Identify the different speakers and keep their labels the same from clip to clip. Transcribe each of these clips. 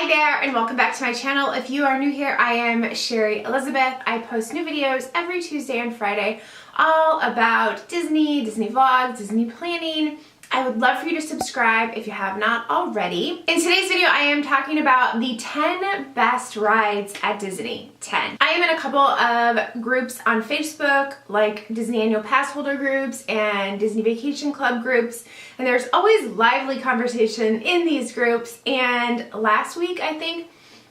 Speaker 1: Hi there and welcome back to my channel. If you are new here, I am Sherry Elizabeth. I post new videos every Tuesday and Friday all about Disney, Disney vlogs, Disney planning. I would love for you to subscribe if you have not already. In today's video, I am talking about the 10 best rides at Disney. 10. I am in a couple of groups on Facebook, like Disney Annual Pass Holder groups and Disney Vacation Club groups, and there's always lively conversation in these groups. And last week, I think,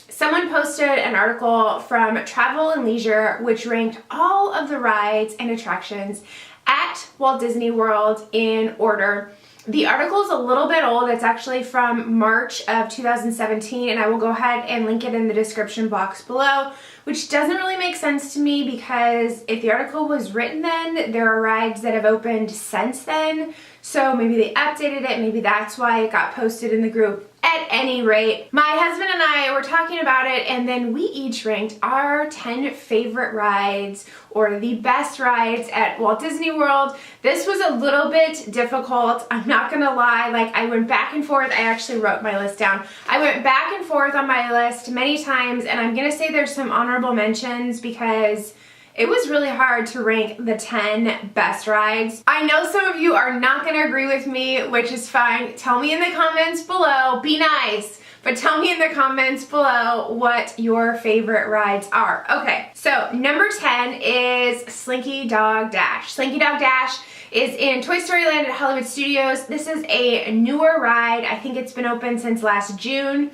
Speaker 1: someone posted an article from Travel and Leisure which ranked all of the rides and attractions at Walt Disney World in order. The article is a little bit old. It's actually from March of 2017, and I will go ahead and link it in the description box below, which doesn't really make sense to me because if the article was written then, there are rides that have opened since then, so maybe they updated it, maybe that's why it got posted in the group. At any rate, my husband and I were talking about it, and then we each ranked our 10 favorite rides or the best rides at Walt Disney World. This was a little bit difficult, I'm not gonna lie. Like, I went back and forth. I actually wrote my list down. I went back and forth on my list many times, and I'm gonna say there's some honorable mentions because it was really hard to rank the 10 best rides. I know some of you are not going to agree with me, which is fine. Tell me in the comments below. Be nice, but tell me in the comments below what your favorite rides are. Okay, so number 10 is Slinky Dog Dash. Slinky Dog Dash is in Toy Story Land at Hollywood Studios. This is a newer ride. I think it's been open since last June.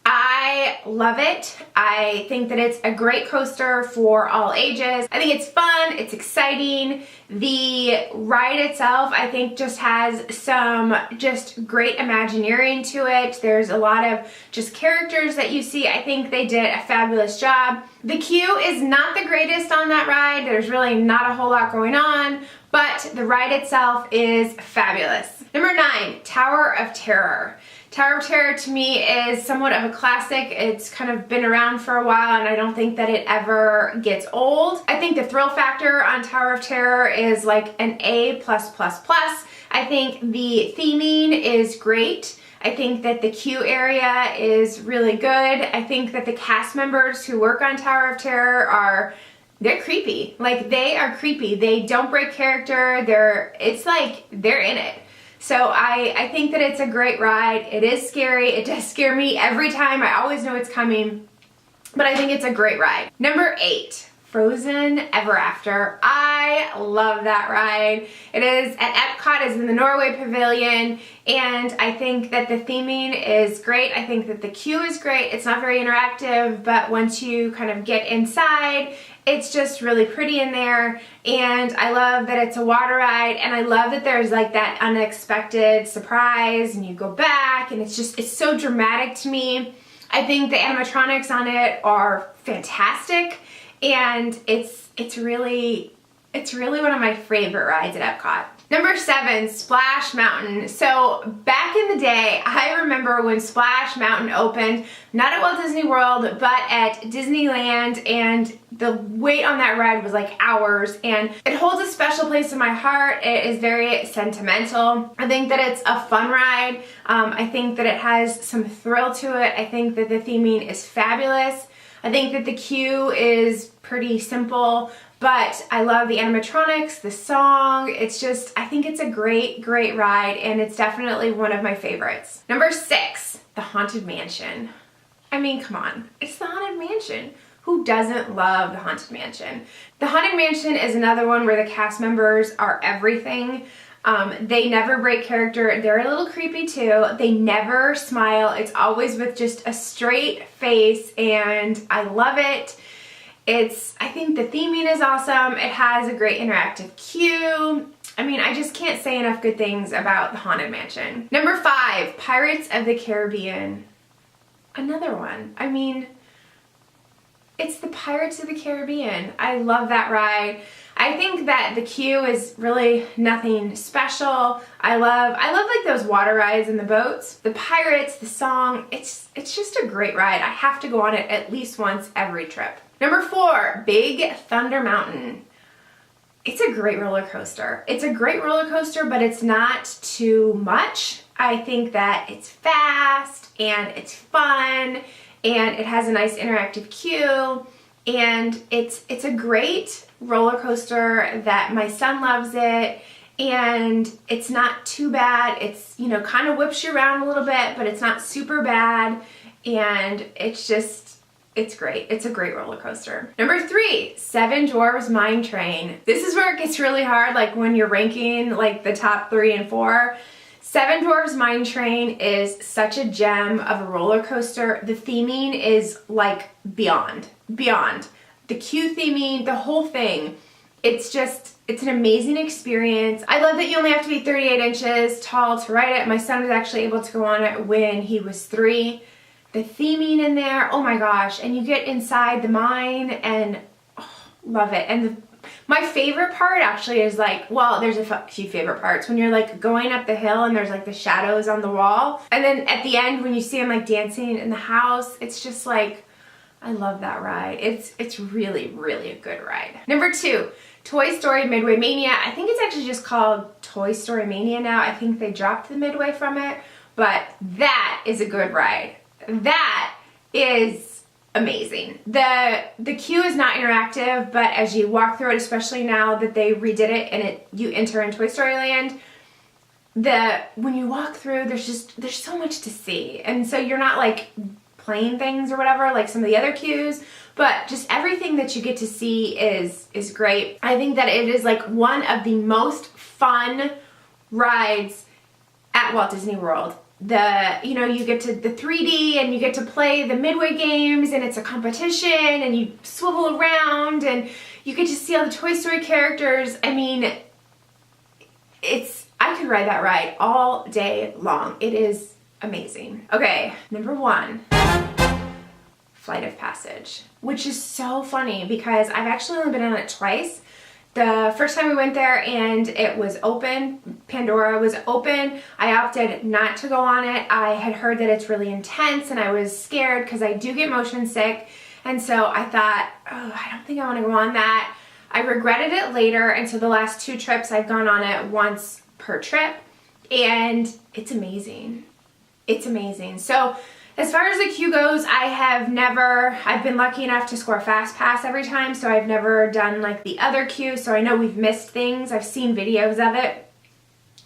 Speaker 1: I love it. I think that it's a great coaster for all ages. I think it's fun, it's exciting. The ride itself, I think, just has some just great Imagineering to it. There's a lot of just characters that you see. I think they did a fabulous job. The queue is not the greatest on that ride. There's really not a whole lot going on, but the ride itself is fabulous. Number 9, Tower of Terror. Tower of Terror to me is somewhat of a classic. It's kind of been around for a while, and I don't think that it ever gets old. I think the thrill factor on Tower of Terror is like an A+++. I think the theming is great. I think that the queue area is really good. I think that the cast members who work on Tower of Terror they're creepy. Like, they are creepy. They don't break character. It's like they're in it. So I think that it's a great ride. It is scary. It does scare me every time. I always know it's coming, but I think it's a great ride. Number 8, Frozen Ever After. I love that ride. It is at Epcot, is in the Norway Pavilion, and I think that the theming is great. I think that the queue is great. It's not very interactive, but once you kind of get inside, it's just really pretty in there, and I love that it's a water ride, and I love that there's like that unexpected surprise and you go back, and it's so dramatic to me. I think the animatronics on it are fantastic, and it's really one of my favorite rides at Epcot. Number 7, Splash Mountain. So back in the day, I remember when Splash Mountain opened, not at Walt Disney World, but at Disneyland, and the wait on that ride was like hours, and it holds a special place in my heart. It is very sentimental. I think that it's a fun ride. I think that it has some thrill to it. I think that the theming is fabulous. I think that the queue is pretty simple, but I love the animatronics, the song. It's just, I think it's a great, great ride, and it's definitely one of my favorites. Number 6, the Haunted Mansion. I mean, come on, it's the Haunted Mansion. Who doesn't love the Haunted Mansion? The Haunted Mansion is another one where the cast members are everything. They never break character. They're a little creepy too. They never smile. It's always with just a straight face, and I love it. I think the theming is awesome. It has a great interactive queue. I mean, I just can't say enough good things about the Haunted Mansion. Number 5, Pirates of the Caribbean. Another one. I mean, it's the Pirates of the Caribbean. I love that ride. I think that the queue is really nothing special. I love like those water rides and the boats. The Pirates, the song, it's just a great ride. I have to go on it at least once every trip. Number 4, Big Thunder Mountain. It's a great roller coaster. It's a great roller coaster, but it's not too much. I think that it's fast and it's fun and it has a nice interactive queue, and it's a great roller coaster that my son loves it, and it's not too bad. It's, you know, kind of whips you around a little bit, but it's not super bad, and it's great. It's a great roller coaster. Number 3, Seven Dwarfs Mine Train. This is where it gets really hard, like when you're ranking like the top 3 and 4. Seven Dwarfs Mine Train is such a gem of a roller coaster. The theming is like beyond. The queue theming, the whole thing. It's an amazing experience. I love that you only have to be 38 inches tall to ride it. My son was actually able to go on it when he was 3. The theming in there, oh my gosh. And you get inside the mine and love it. And my favorite part actually is like, well, there's a few favorite parts. When you're like going up the hill and there's like the shadows on the wall. And then at the end when you see them like dancing in the house, it's just like, I love that ride. It's really, really a good ride. Number 2, Toy Story Midway Mania. I think it's actually just called Toy Story Mania now. I think they dropped the Midway from it, but that is a good ride. That is amazing. The queue is not interactive, but as you walk through it, especially now that they redid it and you enter in Toy Story Land, when you walk through, there's so much to see. And so you're not like playing things or whatever like some of the other queues, but just everything that you get to see is great. I think that it is like one of the most fun rides at Walt Disney World. You get to the 3D and you get to play the Midway games, and it's a competition and you swivel around and you get to see all the Toy Story characters. I mean, I could ride that ride all day long. It is amazing. Okay, number 1, Flight of Passage, which is so funny because I've actually only been on it twice. The first time we went there and it was open, Pandora was open, I opted not to go on it. I had heard that it's really intense and I was scared because I do get motion sick, and so I thought, oh, I don't think I want to go on that. I regretted it later, and so the last 2 trips I've gone on it once per trip, and it's amazing. It's amazing. So as far as the queue goes, I've been lucky enough to score Fast Pass every time, so I've never done like the other queue, so I know we've missed things. I've seen videos of it.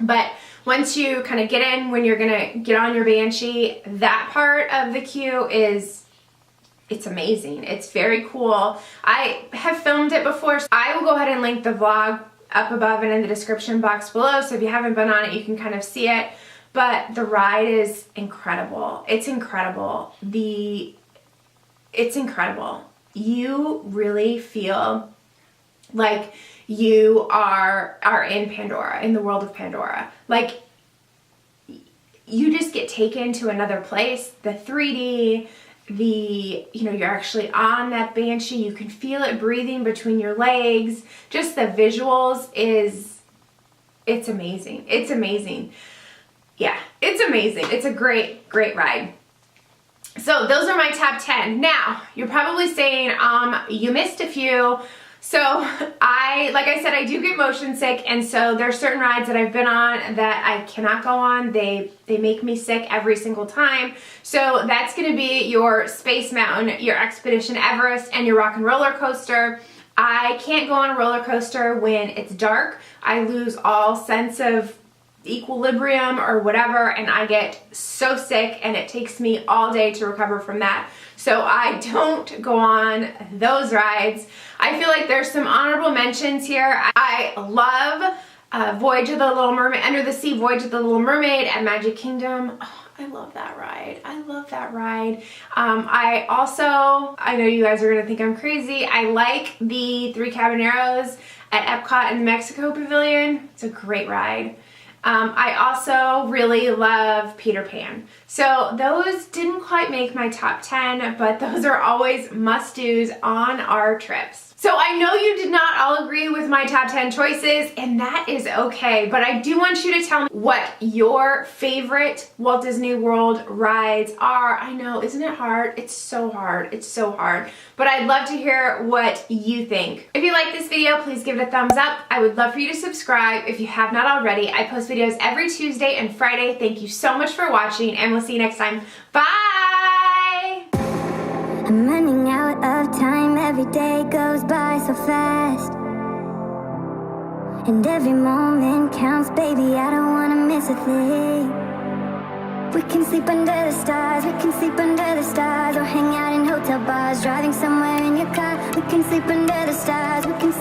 Speaker 1: But once you kind of get in, when you're gonna get on your Banshee, that part of the queue it's amazing. It's very cool. I have filmed it before, so I will go ahead and link the vlog up above and in the description box below, so if you haven't been on it, you can kind of see it. But the ride is incredible. It's incredible. It's incredible. You really feel like you are in Pandora, in the world of Pandora. Like, you just get taken to another place. The 3D, you're actually on that Banshee. You can feel it breathing between your legs. Just the visuals it's amazing. It's amazing. Yeah, it's amazing. It's a great, great ride. So those are my top 10. Now, you're probably saying, you missed a few. So like I said, I do get motion sick, and so there's certain rides that I've been on that I cannot go on. They make me sick every single time. So that's gonna be your Space Mountain, your Expedition Everest, and your Rock and Roller Coaster. I can't go on a roller coaster when it's dark. I lose all sense of equilibrium or whatever, and I get so sick, and it takes me all day to recover from that. So I don't go on those rides. I feel like there's some honorable mentions here. I love Voyage of the Little Mermaid, Under the Sea Voyage of the Little Mermaid at Magic Kingdom. Oh, I love that ride. I love that ride. I know you guys are gonna think I'm crazy. I like the Three Caballeros at Epcot in the Mexico Pavilion. It's a great ride. I also really love Peter Pan. So those didn't quite make my top 10, but those are always must-dos on our trips. So I know you did not all agree with my top 10 choices, and that is okay, but I do want you to tell me what your favorite Walt Disney World rides are. I know, isn't it hard? It's so hard. It's so hard. But I'd love to hear what you think. If you like this video, please give it a thumbs up. I would love for you to subscribe if you have not already. I post videos every Tuesday and Friday. Thank you so much for watching, and we'll see you next time. Bye!
Speaker 2: I'm running out of time, every day goes by so fast, and every moment counts, baby, I don't wanna miss a thing. We can sleep under the stars, we can sleep under the stars, or hang out in hotel bars, driving somewhere in your car. We can sleep under the stars, we can sleep